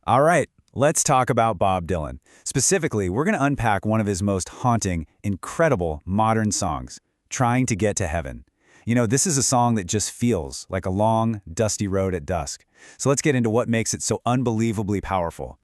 All right, let's talk about Bob Dylan. Specifically, we're going to unpack one of his most haunting, incredible modern songs, Trying to Get to Heaven. You know, this is a song that just feels like a long, dusty road at dusk. So let's get into what makes it so unbelievably powerful.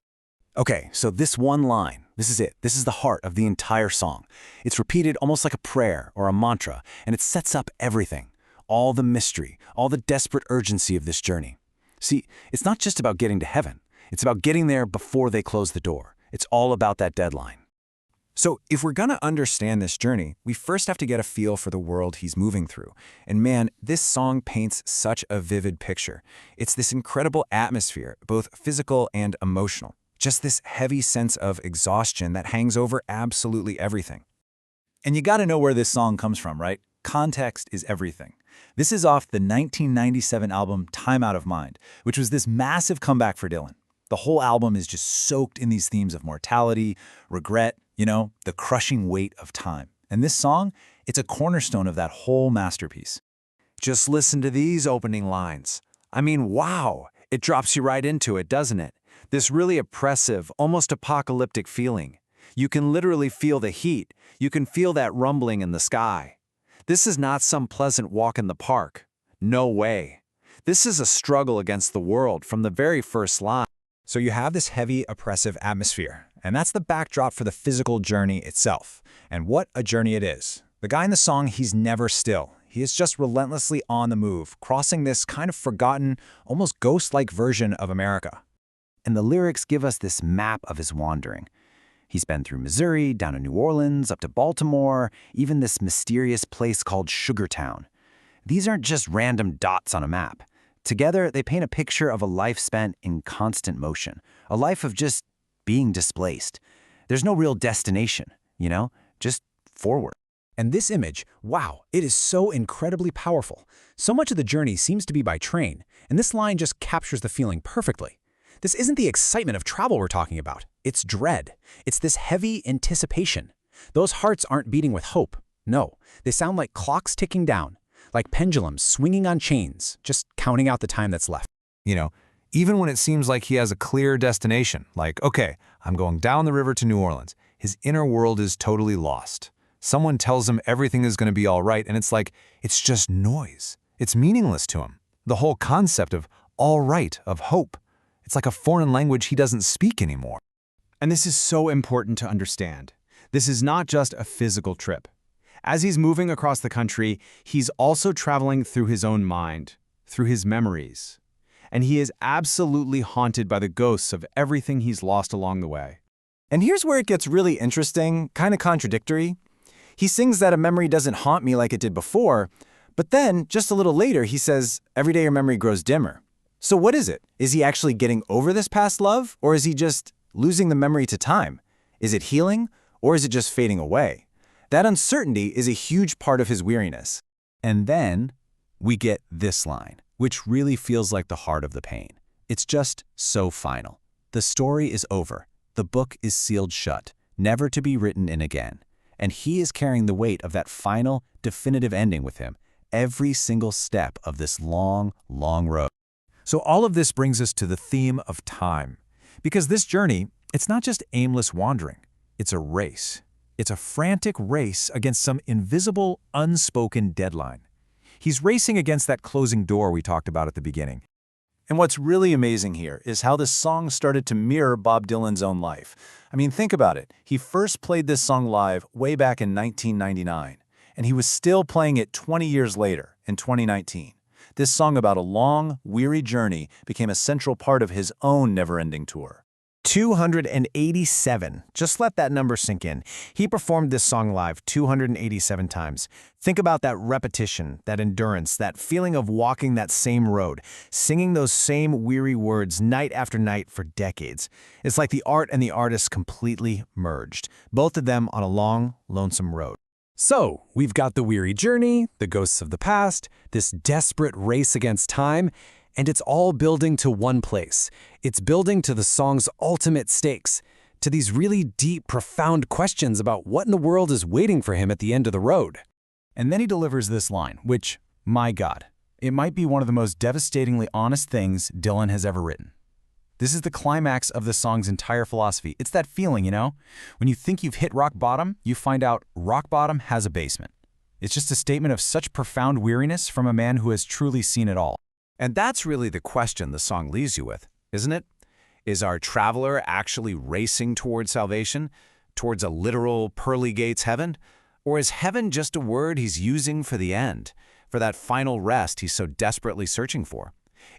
Okay, so this one line, this is it. This is the heart of the entire song. It's repeated almost like a prayer or a mantra, and it sets up everything. All the mystery, all the desperate urgency of this journey. See, it's not just about getting to heaven. It's about getting there before they close the door. It's all about that deadline. So if we're gonna understand this journey, we first have to get a feel for the world he's moving through. And man, this song paints such a vivid picture. It's this incredible atmosphere, both physical and emotional. Just this heavy sense of exhaustion that hangs over absolutely everything. And you gotta know where this song comes from, right? Context is everything. This is off the 1997 album Time Out of Mind, which was this massive comeback for Dylan. The whole album is just soaked in these themes of mortality, regret, the crushing weight of time. And this song, it's a cornerstone of that whole masterpiece. Just listen to these opening lines. I mean, wow, it drops you right into it, doesn't it? This really oppressive, almost apocalyptic feeling. You can literally feel the heat. You can feel that rumbling in the sky. This is not some pleasant walk in the park. No way. This is a struggle against the world from the very first line. So you have this heavy, oppressive atmosphere, and that's the backdrop for the physical journey itself. And what a journey it is. The guy in the song, he's never still. He is just relentlessly on the move, crossing this kind of forgotten, almost ghost-like version of America. And the lyrics give us this map of his wandering. He's been through Missouri, down to New Orleans, up to Baltimore, even this mysterious place called Sugartown. These aren't just random dots on a map. Together, they paint a picture of a life spent in constant motion, a life of just being displaced. There's no real destination, just forward. And this image, wow, it is so incredibly powerful. So much of the journey seems to be by train, and this line just captures the feeling perfectly. This isn't the excitement of travel we're talking about. It's dread. It's this heavy anticipation. Those hearts aren't beating with hope. No, they sound like clocks ticking down, like pendulums swinging on chains, just counting out the time that's left. Even when it seems like he has a clear destination, like, okay, I'm going down the river to New Orleans, his inner world is totally lost. Someone tells him everything is going to be all right, and it's like, it's just noise. It's meaningless to him. The whole concept of all right, of hope. It's like a foreign language he doesn't speak anymore. And this is so important to understand. This is not just a physical trip. As he's moving across the country, he's also traveling through his own mind, through his memories. And he is absolutely haunted by the ghosts of everything he's lost along the way. And here's where it gets really interesting, kind of contradictory. He sings that a memory doesn't haunt me like it did before, but then, just a little later, he says, every day your memory grows dimmer. So what is it? Is he actually getting over this past love, or is he just losing the memory to time? Is it healing, or is it just fading away? That uncertainty is a huge part of his weariness. And then we get this line, which really feels like the heart of the pain. It's just so final. The story is over. The book is sealed shut, never to be written in again. And he is carrying the weight of that final, definitive ending with him, every single step of this long, long road. So all of this brings us to the theme of time. Because this journey, it's not just aimless wandering. It's a race. It's a frantic race against some invisible, unspoken deadline. He's racing against that closing door we talked about at the beginning. And what's really amazing here is how this song started to mirror Bob Dylan's own life. I mean, think about it. He first played this song live way back in 1999, and he was still playing it 20 years later, in 2019. This song about a long, weary journey became a central part of his own never-ending tour. 287. Just let that number sink in. He performed this song live 287 times. Think about that repetition, that endurance, that feeling of walking that same road, singing those same weary words night after night for decades. It's like the art and the artist completely merged, both of them on a long, lonesome road. So, we've got the weary journey, the ghosts of the past, this desperate race against time, and it's all building to one place. It's building to the song's ultimate stakes, to these really deep, profound questions about what in the world is waiting for him at the end of the road. And then he delivers this line, which, my God, it might be one of the most devastatingly honest things Dylan has ever written. This is the climax of the song's entire philosophy. It's that feeling, you know? When you think you've hit rock bottom, you find out rock bottom has a basement. It's just a statement of such profound weariness from a man who has truly seen it all. And that's really the question the song leaves you with, isn't it? Is our traveler actually racing towards salvation, towards a literal pearly gates heaven? Or is heaven just a word he's using for the end, for that final rest he's so desperately searching for?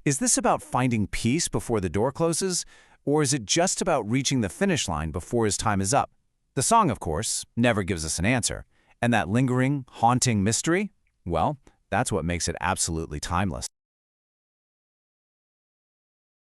Is this about finding peace before the door closes, or is it just about reaching the finish line before his time is up? The song, of course, never gives us an answer. And that lingering, haunting mystery, well, that's what makes it absolutely timeless.